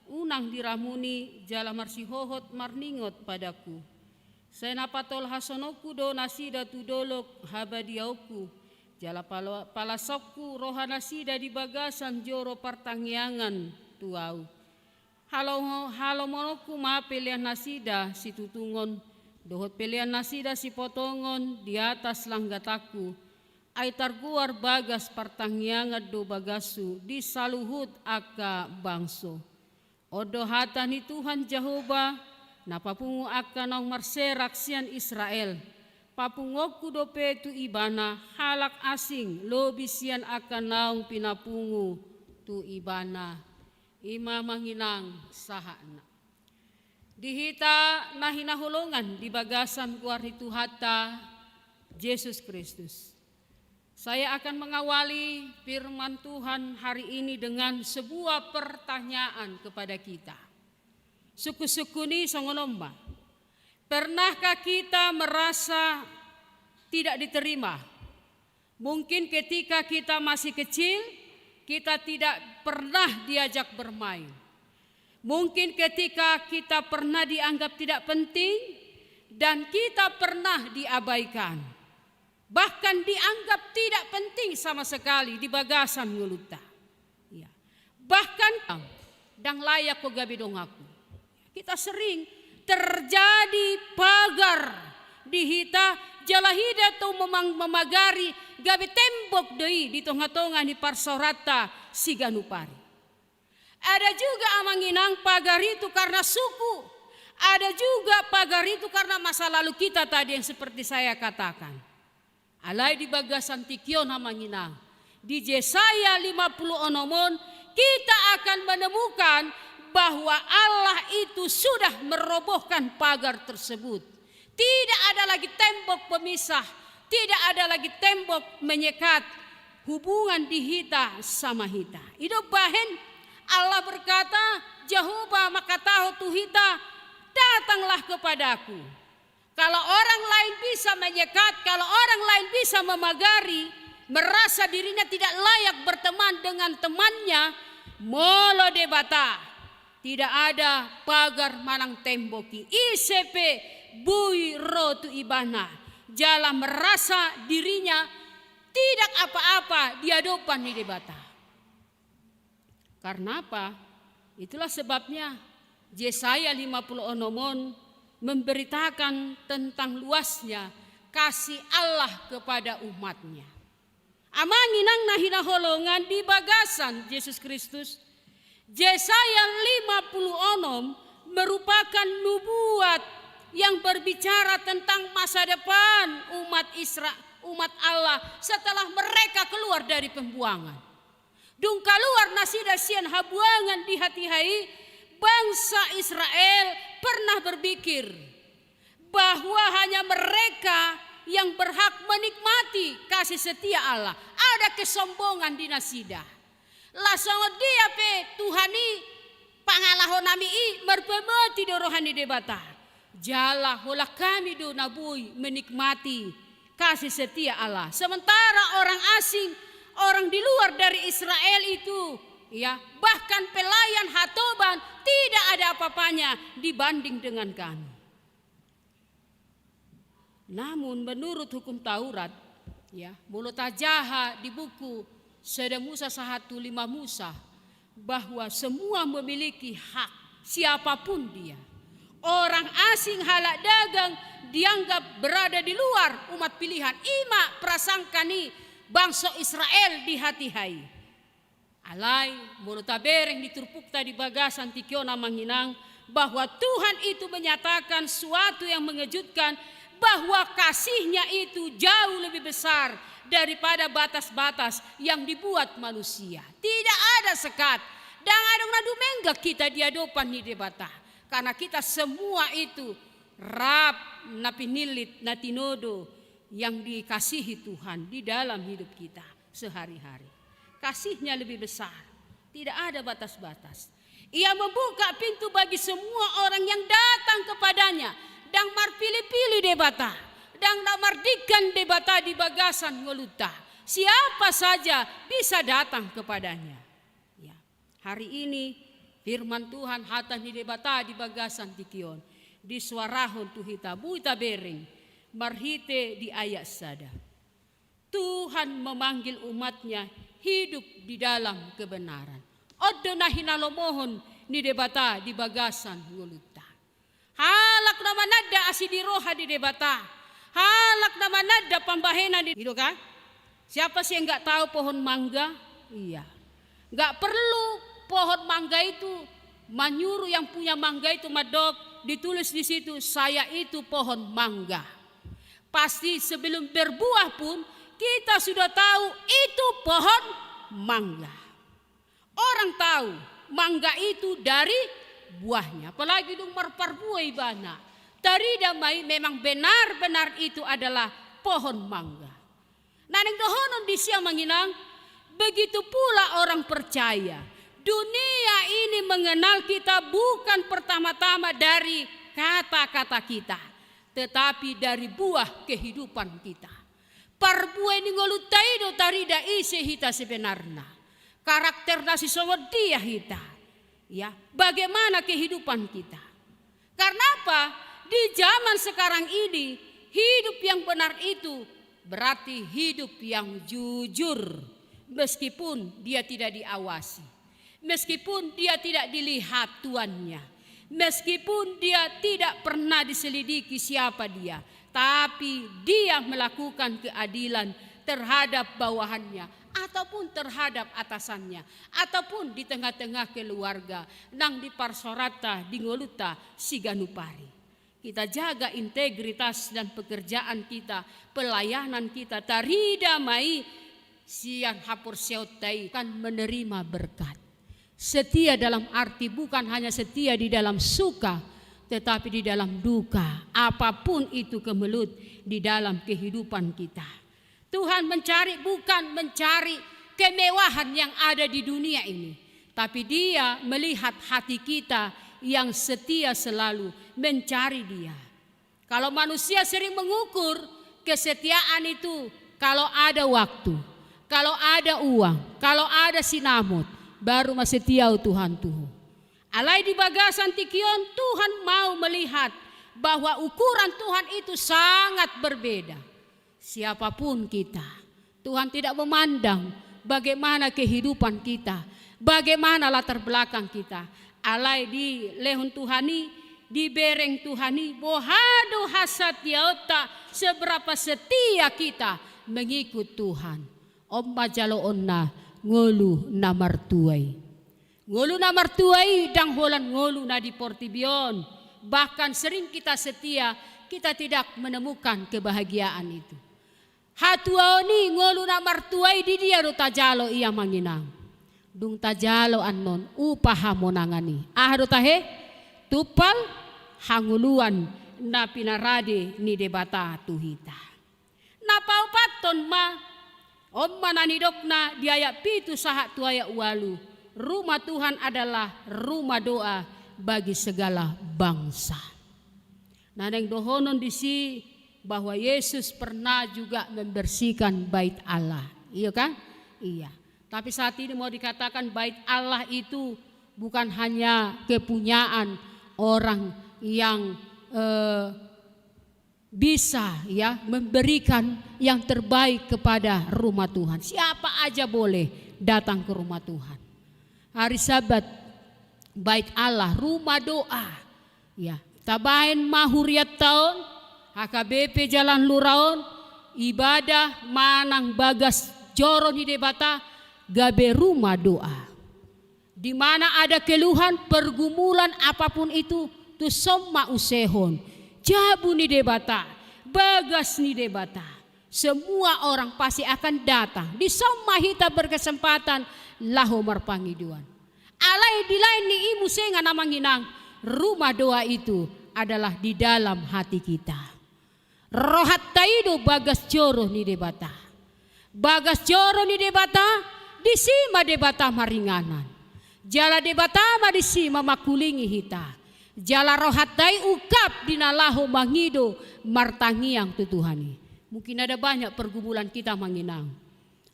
Speaker 4: unang diramuni jala marsihohot marningot padaku saya napatol hasonoku do nasida tu dolok habadiauku jala palasokku roha nasida di bagasan joro partangyangan tuau halo monoku ma pilihan nasida si tutungon dohot pilihan nasida si potongon di atas langgataku ay targuar bagas partangyangan do bagasu di saluhut aka bangso odo hata ni Tuhan Jahoba na papungu akan ang marserak sian Israel papungoku dope tu ibana halak asing lobi sian akan naong pinapungu tu ibana ima manginang sahana dihita na hinahulungan di bagasan guar itu hata Yesus Kristus. Saya akan mengawali firman Tuhan hari ini dengan sebuah pertanyaan kepada kita. Suku-sukuni songonomba. Pernahkah kita merasa tidak diterima? Mungkin ketika kita masih kecil, kita tidak pernah diajak bermain. Mungkin ketika kita pernah dianggap tidak penting dan kita pernah diabaikan. Bahkan dianggap tidak penting sama sekali di bagasan nguluta. Ya. Bahkan dang layak ko gabi dong aku. Kita sering terjadi pagar dihita jalahida tu memagari gabi tembok deui di tonga-tonga ni parsorata siganupari. Ada juga amanginang pagar itu karena suku. Ada juga pagar itu karena masa lalu kita tadi yang seperti saya katakan. Alai di bagasan tikyon hamanginang. Di Jesaya 50 onomon kita akan menemukan bahwa Allah itu sudah merobohkan pagar tersebut. Tidak ada lagi tembok pemisah, tidak ada lagi tembok menyekat. hubungan di hita sama hita. Itu bahen Allah berkata, Jehovah maka tahu tu hita, datanglah kepadaku. Kalau orang lain bisa menyekat, kalau orang lain bisa memagari, merasa dirinya tidak layak berteman dengan temannya, molo debata, tidak ada pagar manang temboki. ICP bui rotu ibana, jala merasa dirinya tidak apa-apa di hadapan di debata. Karena apa? Itulah sebabnya Yesaya 56 memberitakan tentang luasnya kasih Allah kepada umatnya. Amanginang nahina holongan di bagasan Yesus Kristus. Yesaya 56 merupakan nubuat yang berbicara tentang masa depan umat Allah setelah mereka keluar dari pembuangan. Dung keluar nasida sian habuangan di hati hai, bangsa Israel pernah berpikir bahwa hanya mereka yang berhak menikmati kasih setia Allah. Ada kesombongan di nasida. Langsung dia pe Tuhani pangalahon nami merpemati dorohani debata. Jala hola kami do nabui menikmati kasih setia Allah. Sementara orang asing, orang di luar dari Israel itu, ya, bahkan pelayan hatoban tidak ada apa-apanya dibanding dengan kami. Namun menurut hukum Taurat, ya, mulut ajaha di buku Seda Musa 1:5 Musa, bahwa semua memiliki hak siapapun dia. Orang asing halak dagang dianggap berada di luar umat pilihan. Ima prasangkani bangsa Israel di hati hai. Alai mulut tabereng diturpukta di bagasan tikiona manginang bahwa Tuhan itu menyatakan suatu yang mengejutkan, bahwa kasihnya itu jauh lebih besar daripada batas-batas yang dibuat manusia. Tidak ada sekat dan adong nadu mengga kita di hadapan ni debata, karena kita semua itu rap napinilit natinodo yang dikasihi Tuhan di dalam hidup kita sehari-hari. Kasihnya lebih besar, tidak ada batas-batas. Ia membuka pintu bagi semua orang yang datang kepadanya. Dang mar pilih-pilih debata, dang mardikan debata di bagasan ngoluta. Siapa saja bisa datang kepadanya. Ya. Hari ini firman Tuhan hatan di debata di bagasan tikion. Di suarahon tuhita buita bereng marhite di ayat sada. Tuhan memanggil umatnya hidup di dalam kebenaran. Odo na hinalomohon ni debata di bagasan ngoluta. Halak naman ada asidiroha di debata. Halak naman ada pambahenan di hidup kan? Siapa sih yang nggak tahu pohon mangga? Iya. Nggak perlu pohon mangga itu menyuruh yang punya mangga itu madok, ditulis di situ saya itu pohon mangga. Pasti sebelum berbuah pun kita sudah tahu itu pohon mangga. Orang tahu mangga itu dari buahnya, apalagi dong marparbuah ibana. Tari damai memang benar-benar itu adalah pohon mangga. Naneng dohonon di siang manginang, begitu pula orang percaya. Dunia ini mengenal kita bukan pertama-tama dari kata-kata kita, tetapi dari buah kehidupan kita. Parbuah ini ngolutaido tarida isi hita sebenarnya. Karakter nasi songot dia hita. Ya, bagaimana kehidupan kita? Karena apa? Di zaman sekarang ini hidup yang benar itu berarti hidup yang jujur, meskipun dia tidak diawasi, meskipun dia tidak dilihat tuannya, meskipun dia tidak pernah diselidiki siapa dia, tapi dia melakukan keadilan terhadap bawahannya ataupun terhadap atasannya, ataupun di tengah-tengah keluarga, nang di parsorata, di ngoluta, siganupari. Kita jaga integritas dan pekerjaan kita, pelayanan kita, tarida mai siang hapur syautai kan menerima berkat. Setia dalam arti bukan hanya setia di dalam suka, tetapi di dalam duka, apapun itu kemelut di dalam kehidupan kita. Tuhan bukan mencari kemewahan yang ada di dunia ini, tapi Dia melihat hati kita yang setia selalu mencari Dia. Kalau manusia sering mengukur kesetiaan itu kalau ada waktu, kalau ada uang, kalau ada sinamut, baru masih setia Tuhan Tuhan. Alai di bagasan tikion, Tuhan mau melihat bahwa ukuran Tuhan itu sangat berbeda. Siapapun kita, Tuhan tidak memandang bagaimana kehidupan kita, bagaimana latar belakang kita. Alai di lehun Tuhani, di bereng Tuhani, bohado hasat yaota seberapa setia kita mengikut Tuhan. Om majalo onna ngolu na martuai. Ngolu na martuai dang holan ngolu na di portibion. Bahkan sering kita setia, kita tidak menemukan kebahagiaan itu. Hatuaoni ngolu na martuai di dia do tajalo iya manginang. Dung tajalo anon upaha monangani. Do tahe tupal hanguluan na pinarade ni debata tuhita. Napaupaton ma omma nanidok na diaya pitu sahat tuaya walu. Rumah Tuhan adalah rumah doa bagi segala bangsa. Naneng dohonon disi bahwa Yesus pernah juga membersihkan bait Allah. Iya kan? Iya. Tapi saat ini mau dikatakan bait Allah itu bukan hanya kepunyaan orang yang bisa ya memberikan yang terbaik kepada rumah Tuhan. Siapa aja boleh datang ke rumah Tuhan. Hari Sabat bait Allah, rumah doa. Ya, tabahin mahuriat tahun, HKBP Jalan Luraon, ibadah manang bagas joro di debata, gabe rumah doa. Di mana ada keluhan, pergumulan apapun itu, tu somma usehon, jabu ni debata, bagas ni debata. Semua orang pasti akan datang. Di somma hita berkesempatan laho marpangiduan. Alai di lain ni imu senga namang hinang, rumah doa itu adalah di dalam hati kita. Rohat taido bagas joro ni debata. Bagas joro ni debata, disima debata maringanan. Jala debata ma disima makulingi hita. Jala rohatai ukap dinalaho mangido martangiang tutuhani. Mungkin ada banyak pergumulan kita manginang.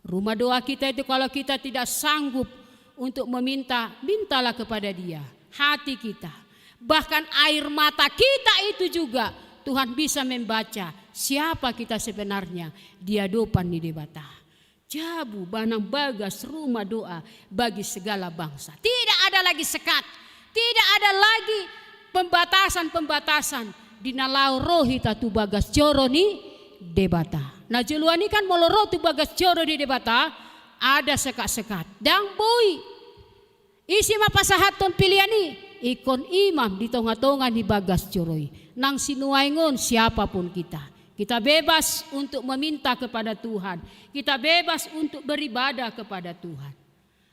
Speaker 4: Rumah doa kita itu kalau kita tidak sanggup untuk meminta, mintalah kepada Dia. Hati kita, bahkan air mata kita itu juga Tuhan bisa membaca siapa kita sebenarnya di hadapan ni debata. Jabu banang bagas rumah doa bagi segala bangsa. Tidak ada lagi sekat, tidak ada lagi pembatasan-pembatasan di nalau rohi tatu bagas joro ni debata. Nah jeluani kan moloro tu bagas joro di debata ada sekat-sekat. Dang boy isi mapasahaton piliani ikon imam di tonga-tonga ni bagas joroi. Nang sinuaingon siapapun kita. Kita bebas untuk meminta kepada Tuhan. Kita bebas untuk beribadah kepada Tuhan.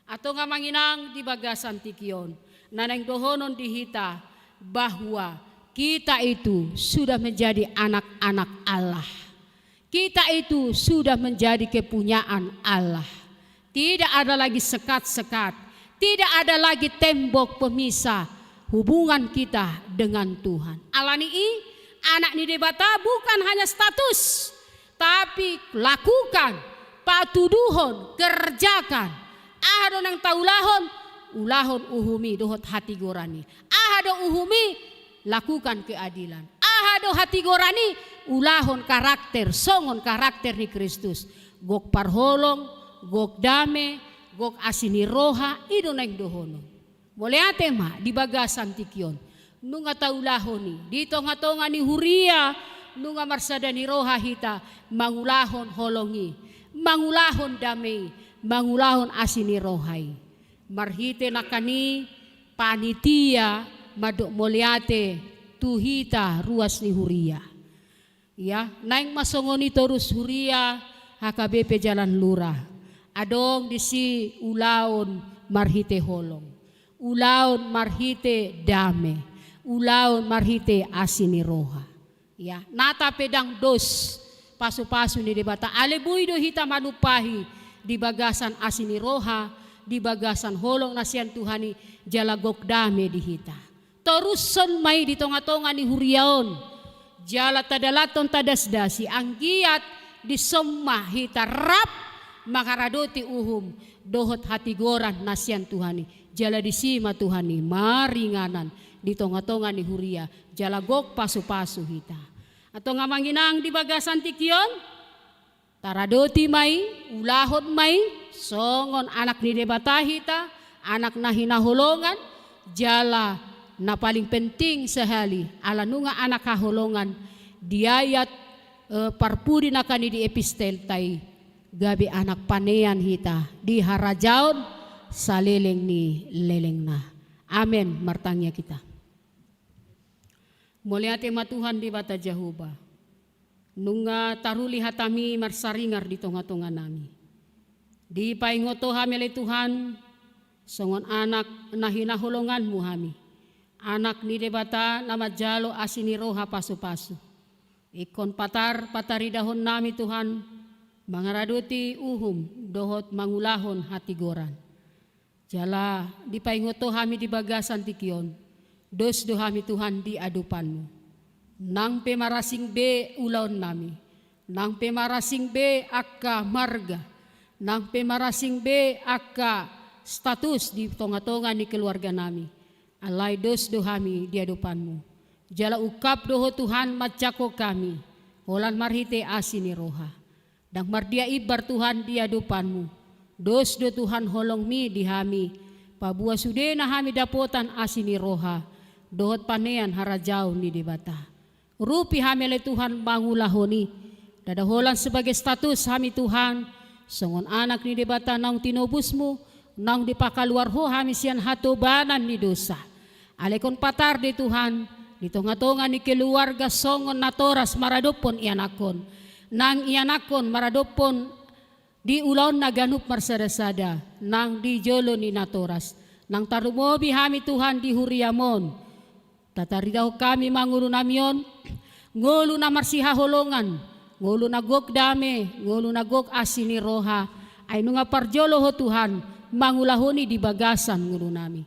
Speaker 4: Atau ngamanginang di bagasan tikion. Naneng dohonon dihita bahwa kita itu sudah menjadi anak-anak Allah. Kita itu sudah menjadi kepunyaan Allah. Tidak ada lagi sekat-sekat. Tidak ada lagi tembok pemisah hubungan kita dengan Tuhan. Alani anak ni debata bukan hanya status, tapi lakukan, patuduhon, kerjakan. Ahado nang taulahon, ulahon uhumi dohot hati gorani. Ahado uhumi, lakukan keadilan. Ahado hati gorani, ulahon karakter, songon karakter ni Kristus. Gok parholong, gok dame, gok asini roha, ido nang dohono. Boleh ate ma di bagasan tikyon. Nunga taulahon ni dito nga tonga ni huria nunga marsada ni roha hita mangulahon holongi mangulahon damai mangulahon asini rohai marhite nakani panitia madok moliate tuhita ruas ni huria ya naing masongoni torus huria HKBP Jalan Lurah adong disi ulaon marhite holong ulaon marhite dame ulaon marhite asini roha ya nata pedang dos pasu-pasu ni debata. Alebuy do hita manupahi di bagasan asini roha, di bagasan holong nasian Tuhani jalagok dame di hita. Toruson may di tonga-tonga ni huriaon. Jala tadalaton tadasdasi ang giat di somma hita rap makaradoti uhum dohot hatigoran nasian Tuhani. Jala di sima Tuhani maringanan di tonga-tonga ni huria jalagok pasu-pasu hita. Atau nga manginang di bagasan tikyon, taradoti may, ulahot may, songon anak ni debata hita, anak na hinahulongan, jala na paling penting sehali, ala nunga anak kahulongan, diayat parpudi na kani di epistel tay, gabi anak panean hita, di harajaon sa leleng ni leleng na. Amen, martangnya kita. Mulia tema Tuhan di bata Jehovah. Nunga taruli hatami marsaringar di tonga-tonga nami. Di paingoto hami le Tuhan, songon anak na hinahulongan mu hami. Anak ni debata na majalo asini roha pasu-pasu. Ikon patari dahon nami Tuhan, mangaraduti uhum dohot mangulahon hati goran. Jala di paingoto hami di bagasan tikyon. Dos do hami Tuhan di adupanmu. Nang pemarasing be ulaon nami. Nang pemarasing be akka marga. Nang pemarasing be akka status di tonga-tonga ni keluarga nami. Alay dos do hami di adupanmu. Jala ukap doho Tuhan macako kami. Holan marhite asini roha. Dang mardia ibar Tuhan di adupanmu. Dos do Tuhan holong mi di hami. Pabua sude na hami dapotan asini roha. Dohot panean harajau ni debata. Rupi hamile Tuhan mangulahoni. Dadaholan sebagai status hami Tuhan. Songon anak ni debata naung tinobusmu. Naung dipakaluar ho hami sian hatobanan ni dosa. Alekon patar di Tuhan. Di tonga-tonga ni keluarga songon natoras maradopon ianakon. Nang ianakon maradopon di ulaon naganup marsada-sada. Nang di jolo ni natoras. Nang tarumobi hami Tuhan di huriamon. Tataridaw kami mangulu namion, ngulu na marsiha holongan, ngulu na gok dame, ngulu na gok asini roha, ay nunga parjolo ho Tuhan, mangulahoni di bagasan ngulu nami.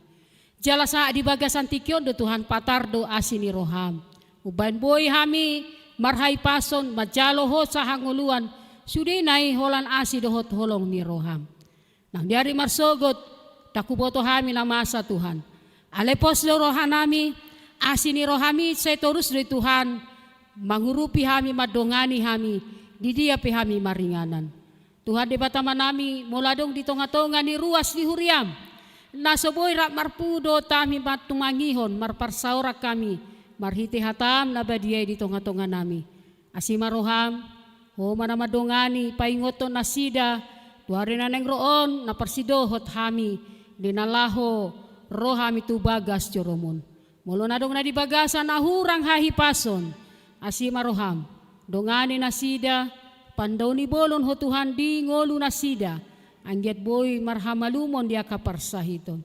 Speaker 4: Jala sa di bagasan tikyon do Tuhan patardo asini roham. Uban boy hami, marhay pason, majalo ho sa hanguluan, sudinay holan asi dohot holong ni roham. Nang diari marsogot, takuboto hami na masa Tuhan. Alepos do roha nami, asini rohami say torus do Tuhan, mangurupi hami madongani hami, di dia pi hami maringanan. Tuhan di batama nami, muladong di tonga-tonga ni ruas di huriam. Nasoboy rak marpudo tami matumangihon, marparsaura kami, marhiti hatam na badiyay di tonga-tonga nami. Asima roham, ho manamadongani, paingoto nasida, tuari na neng roon, naparsidohot hami, dinalaho, rohami tubagas joromon. Molo na dong na di bagasan ahurang hahipason, asima roham, dongani nasida, pandaw ni bolon ho Tuhan di ngolu nasida, anggiat boy marhamalumon dia kaparsahiton.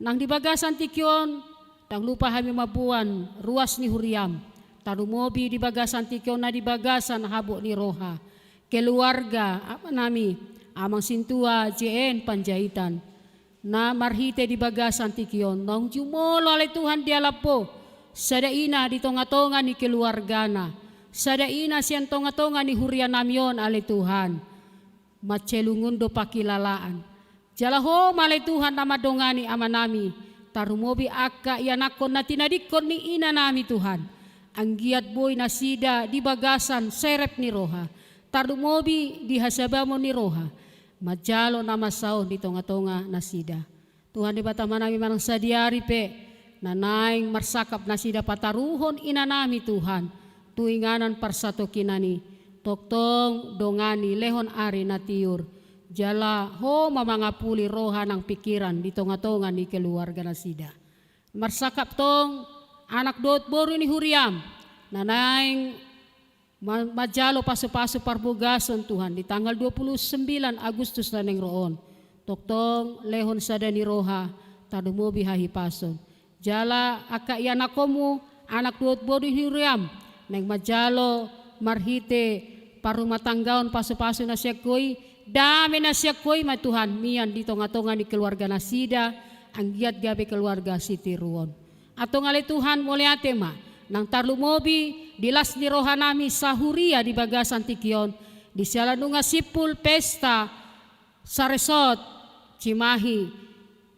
Speaker 4: Nang di bagasan tikyon, tang lupa hami mabuan, ruas ni huriam, tarumobi di bagasan tikyon na di bagasan habo ni roha, keluarga, apa nami, amang sintua, JN Panjaitan, na marhite di bagasan tikyon, nang jumolo alay Tuhan dialapo, sadaina di tonga-tonga ni keluargana, sadaina siyan tonga-tonga ni hurian namyon alay Tuhan, matcelungun do pakilalaan. Jalaho malay Tuhan na madongani ama nami, tarumobi akka ianakon na tinadikon ni ina nami Tuhan, ang giat boy na sida di bagasan serep ni roha, tarumobi di hasabamo ni roha, majalo na masaw di tonga-tonga na sida. Tuhan di batama nami manang sadiari pe, nanaing marsakap na sida pataruhon ina nami Tuhan, tuinganan parsato kinani, toktong dongani lehon ari na tiur, jala ho mamangapuli roha ng pikiran di tonga-tonga ni keluarga na sida. Marsakap tong anak dot boru ni huriam, nanaing majalo paso-paso parbugason Tuhan di tanggal 29 Agustus na neng roon. Toktong lehon sada ni roha tadumobi hahipason. Jala aka ianakomu anak duot bodo hiriam neng majalo marhite parumah tanggaon pasu-pasu na siya koy, dami na siya koy ma Tuhan, miyan di tonga-tonga ni keluarga nasida, ang giat gabi keluarga Siti Ruon. Atong ali Tuhan muli ate ma, nang tarlumobi, dilas ni rohanami sa huria di bagasan tikion, di siya nga sipul pesta sa resort, Cimahi,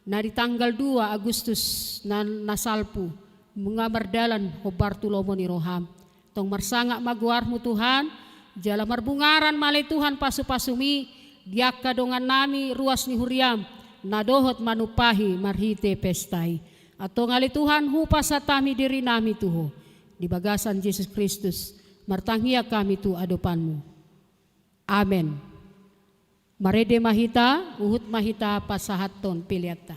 Speaker 4: na di tanggal 2 Agustus na nasalpu, mga mardalan ko Bartulomo ni Roham. Tong marsanga magwar mo Tuhan, jala marbungaran malay Tuhan pasu-pasumi, diak kadongan nami ruas ni huriam, nadohot manupahi marhite pestay. Ato ngali Tuhan hupa sa tami diri nami tuho, di bagasan Jesus Kristus, martanghiya kami tu adopanmu. Amen. Marede mahita, uhut mahita pasahaton piliata.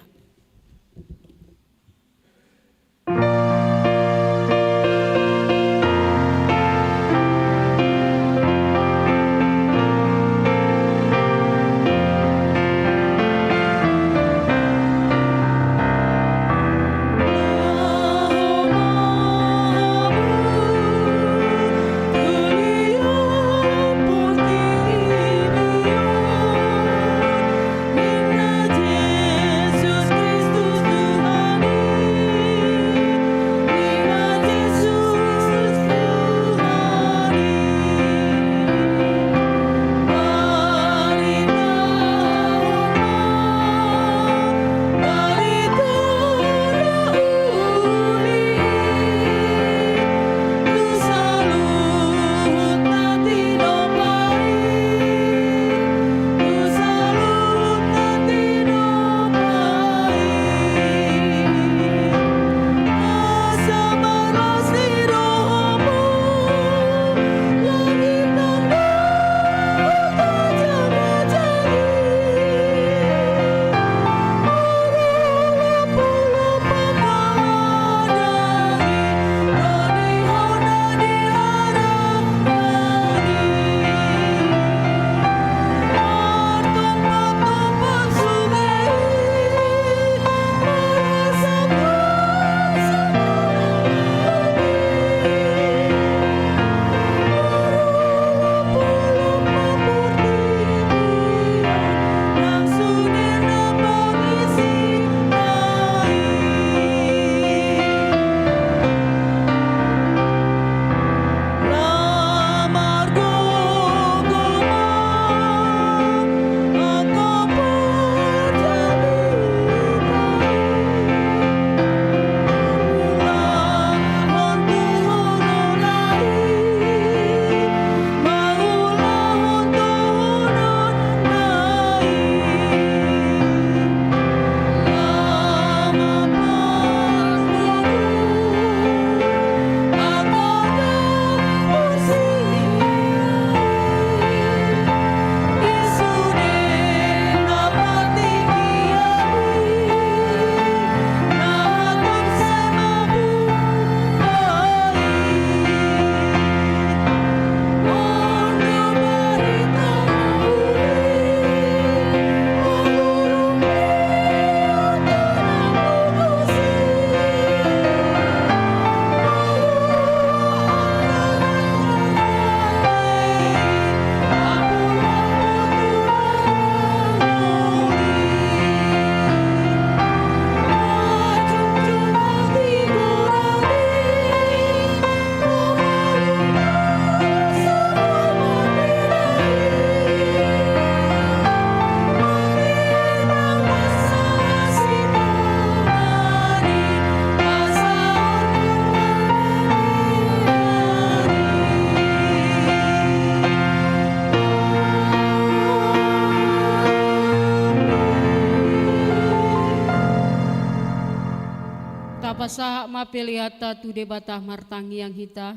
Speaker 4: Pasaha mapeliata tu debatah martangi yang hita,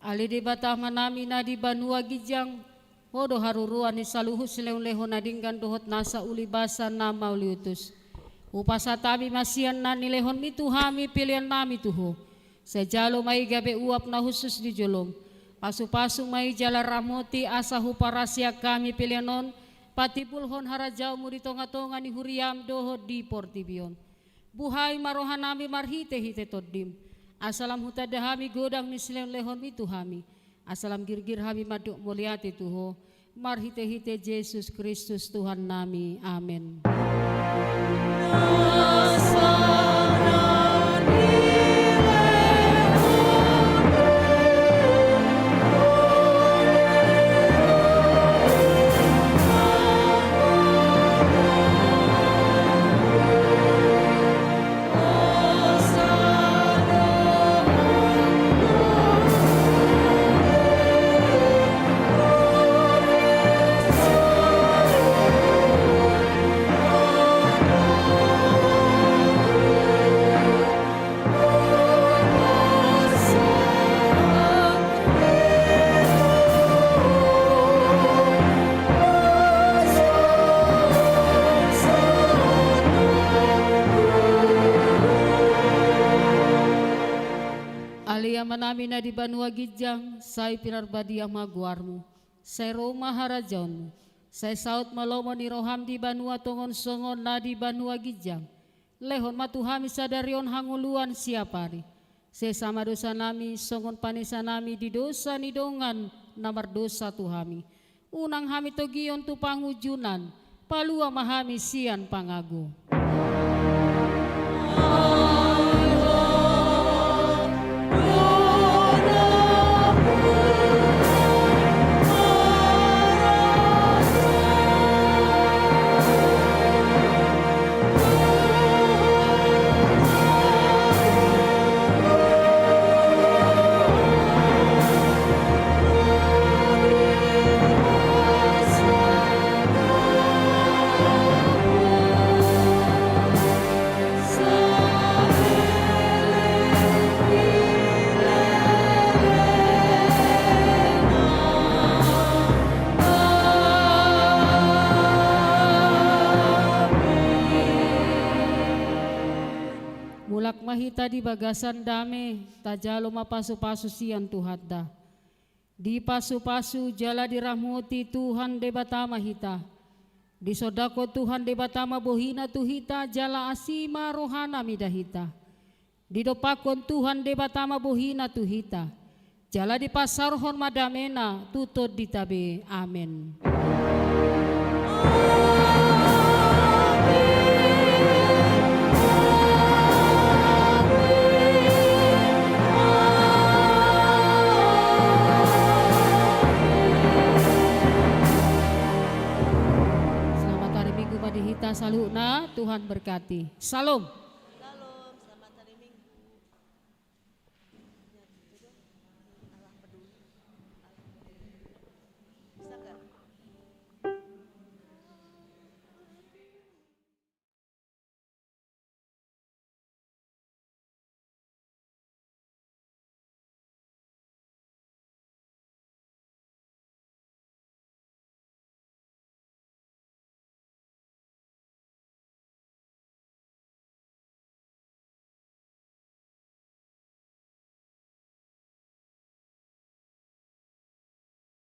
Speaker 4: ali debatah manami na di banua gijang, hodo haruruan ni saluhu sileun leho nadinggan dohot nasa uli basa nama uli utus. Upasatami masian na nilehon mi tuhami pilihan nami tuho, sejalo mai gabe uap na khusus di jolong, pasu-pasu mai jala ramoti asa huparasia kami pilihanon, patipulhon harajau muri tonga-tonga ni huriam dohot di portibion. Buhay marohanami marhite hite toddim. Asalam hutadahami godang ni sileon lehon itu hami. Asalam girgir hami maduk muliati Tuho. Mar hite-hite Yesus Kristus Tuhan nami. Amin. Manami na di Banua Gijang, say pinarbadia maguarmu, say Roma harajonmu, say saut malomo ni roham di Banua tongon songon na di Banua Gijang, lehon matuhami sadarion hanguluan siapari, say sama dosa nami, songon panisa nami di dosa ni dongan, namar dosa tuhami, unang hami togion tu pangujunan, palua mahami sian pangago. Mulak mahita di bagasan dame, tajalo mapasu-pasu sian Tuhadda. Di pasu-pasu jala dirahmoti Tuhan debata mahita. Di sodako Tuhan debata bohina tuhita jala asima rohana midahita. Di dopakon Tuhan debata bohina tuhita. Jala di pasarhon madamena tutod ditabe. Amin. Saluna, Tuhan berkati. Salam.